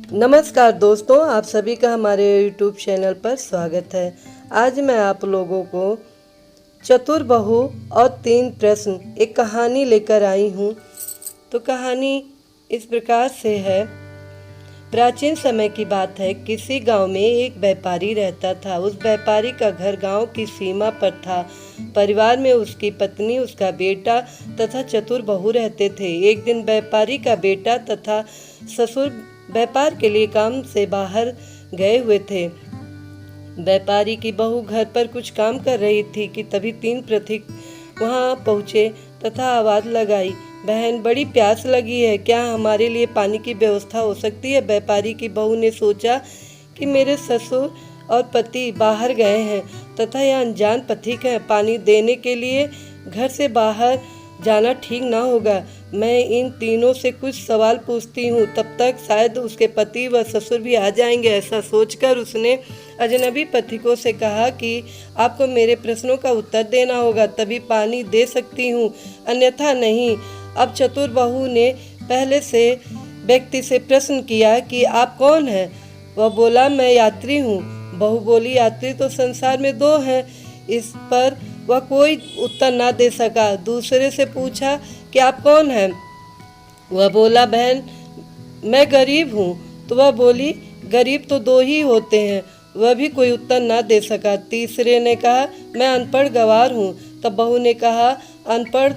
नमस्कार दोस्तों, आप सभी का हमारे YouTube चैनल पर स्वागत है। आज मैं आप लोगों को चतुर बहू और 3 प्रश्न एक कहानी लेकर आई हूँ। तो कहानी इस प्रकार से है। प्राचीन समय की बात है। किसी गांव में एक व्यापारी रहता था। उस व्यापारी का घर गांव की सीमा पर था। परिवार में उसकी पत्नी, उसका बेटा तथा चतुर बहू रहते थे। एक दिन व्यापारी का बेटा तथा ससुर व्यापार के लिए काम से बाहर गए हुए थे। व्यापारी की बहू घर पर कुछ काम कर रही थी कि तभी 3 पथिक वहां पहुंचे तथा आवाज लगाई, बहन बड़ी प्यास लगी है, क्या हमारे लिए पानी की व्यवस्था हो सकती है। व्यापारी की बहू ने सोचा कि मेरे ससुर और पति बाहर गए हैं तथा यह अनजान पथिक हैं, पानी देने के लिए घर से बाहर जाना ठीक ना होगा। मैं इन तीनों से कुछ सवाल पूछती हूँ, तब तक शायद उसके पति व ससुर भी आ जाएंगे। ऐसा सोचकर उसने अजनबी पथिकों से कहा कि आपको मेरे प्रश्नों का उत्तर देना होगा, तभी पानी दे सकती हूँ, अन्यथा नहीं। अब चतुर बहू ने पहले से व्यक्ति से प्रश्न किया कि आप कौन हैं। वह बोला, मैं यात्री हूँ। बहू बोली, यात्री तो संसार में 2 हैं। इस पर वह कोई उत्तर ना दे सका। दूसरे से पूछा कि आप कौन हैं। वह बोला, बहन मैं गरीब हूँ। तो वह बोली, गरीब तो 2 ही होते हैं। वह भी कोई उत्तर ना दे सका। तीसरे ने कहा, मैं अनपढ़ गंवार हूँ। तब बहू ने कहा, अनपढ़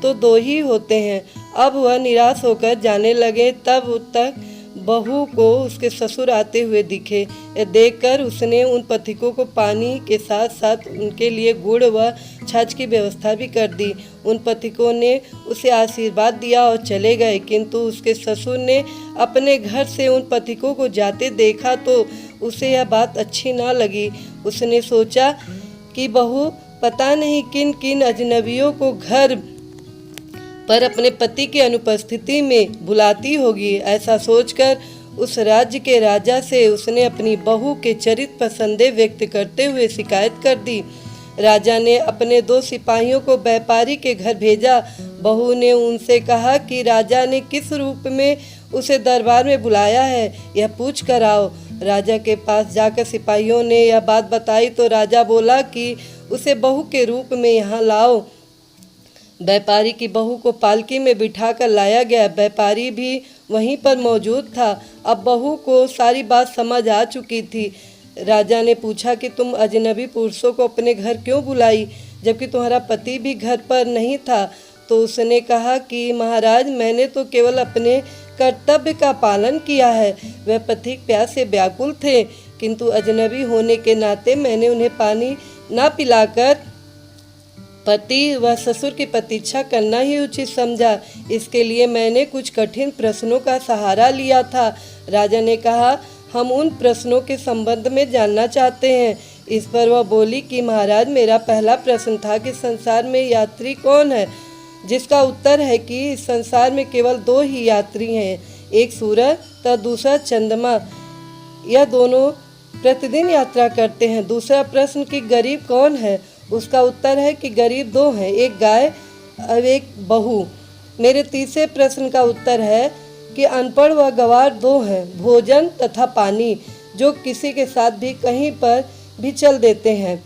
तो 2 ही होते हैं। अब वह निराश होकर जाने लगे। तब तक बहू को उसके ससुर आते हुए दिखे। यह देखकर उसने उन पथिकों को पानी के साथ साथ उनके लिए गुड़ व छाछ की व्यवस्था भी कर दी। उन पथिकों ने उसे आशीर्वाद दिया और चले गए, किंतु उसके ससुर ने अपने घर से उन पथिकों को जाते देखा तो उसे यह बात अच्छी ना लगी। उसने सोचा कि बहू पता नहीं किन किन अजनबियों को घर पर अपने पति की अनुपस्थिति में बुलाती होगी। ऐसा सोचकर उस राज्य के राजा से उसने अपनी बहू के चरित्र पर संदेह व्यक्त करते हुए शिकायत कर दी। राजा ने अपने 2 सिपाहियों को व्यापारी के घर भेजा। बहू ने उनसे कहा कि राजा ने किस रूप में उसे दरबार में बुलाया है, यह पूछ कर आओ। राजा के पास जाकर सिपाहियों ने यह बात बताई तो राजा बोला कि उसे बहू के रूप में यहाँ लाओ। व्यापारी की बहू को पालकी में बिठाकर लाया गया। व्यापारी भी वहीं पर मौजूद था। अब बहू को सारी बात समझ आ चुकी थी। राजा ने पूछा कि तुम अजनबी पुरुषों को अपने घर क्यों बुलाई, जबकि तुम्हारा पति भी घर पर नहीं था। तो उसने कहा कि महाराज, मैंने तो केवल अपने कर्तव्य का पालन किया है। वह पथिक प्यास से व्याकुल थे, किंतु अजनबी होने के नाते मैंने उन्हें पानी ना पिलाकर पति व ससुर की प्रतीक्षा करना ही उचित समझा। इसके लिए मैंने कुछ कठिन प्रश्नों का सहारा लिया था। राजा ने कहा, हम उन प्रश्नों के संबंध में जानना चाहते हैं। इस पर वह बोली कि महाराज, मेरा पहला प्रश्न था कि संसार में यात्री कौन है, जिसका उत्तर है कि इस संसार में केवल 2 ही यात्री हैं, एक सूरज तथा दूसरा चंद्रमा। यह दोनों प्रतिदिन यात्रा करते हैं। दूसरा प्रश्न कि गरीब कौन है, उसका उत्तर है कि गरीब 2 हैं, एक गाय और एक बहू। मेरे तीसरे प्रश्न का उत्तर है कि अनपढ़ व गंवार 2 हैं, भोजन तथा पानी, जो किसी के साथ भी कहीं पर भी चल देते हैं।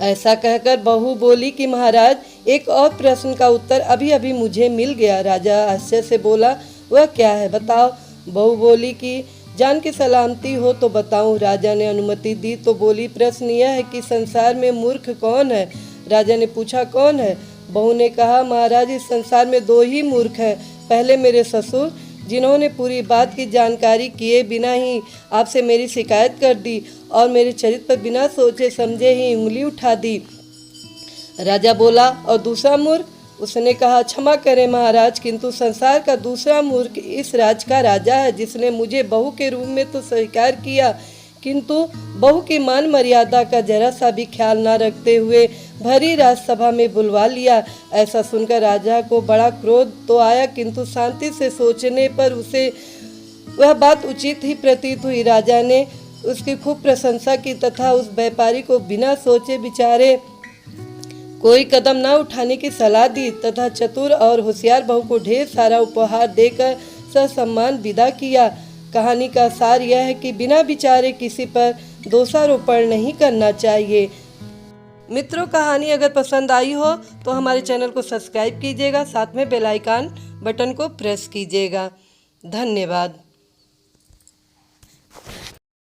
ऐसा कहकर बहू बोली कि महाराज, एक और प्रश्न का उत्तर अभी अभी मुझे मिल गया। राजा आश्चर्य से बोला, वह क्या है, बताओ। बहू बोली कि जान की सलामती हो तो बताऊं। राजा ने अनुमति दी तो बोली, प्रश्न यह है कि संसार में मूर्ख कौन है। राजा ने पूछा, कौन है। बहू ने कहा, महाराज, इस संसार में 2 ही मूर्ख हैं। पहले मेरे ससुर, जिन्होंने पूरी बात की जानकारी किए बिना ही आपसे मेरी शिकायत कर दी और मेरे चरित्र पर बिना सोचे समझे ही उंगली उठा दी। राजा बोला, और दूसरा मूर्ख। उसने कहा, क्षमा करें महाराज, किंतु संसार का दूसरा मूर्ख इस राज्य का राजा है, जिसने मुझे बहू के रूप में तो स्वीकार किया, किंतु बहू की मान मर्यादा का जरा सा भी ख्याल न रखते हुए भरी राजसभा में बुलवा लिया। ऐसा सुनकर राजा को बड़ा क्रोध तो आया, किंतु शांति से सोचने पर उसे वह बात उचित ही प्रतीत हुई। राजा ने उसकी खूब प्रशंसा की तथा उस व्यापारी को बिना सोचे विचारे कोई कदम न उठाने की सलाह दी तथा चतुर और होशियार बहू को ढेर सारा उपहार देकर ससम्मान विदा किया। कहानी का सार यह है कि बिना विचारे किसी पर दोषारोपण नहीं करना चाहिए। मित्रों, कहानी अगर पसंद आई हो तो हमारे चैनल को सब्सक्राइब कीजिएगा, साथ में बेल आइकन बटन को प्रेस कीजिएगा। धन्यवाद।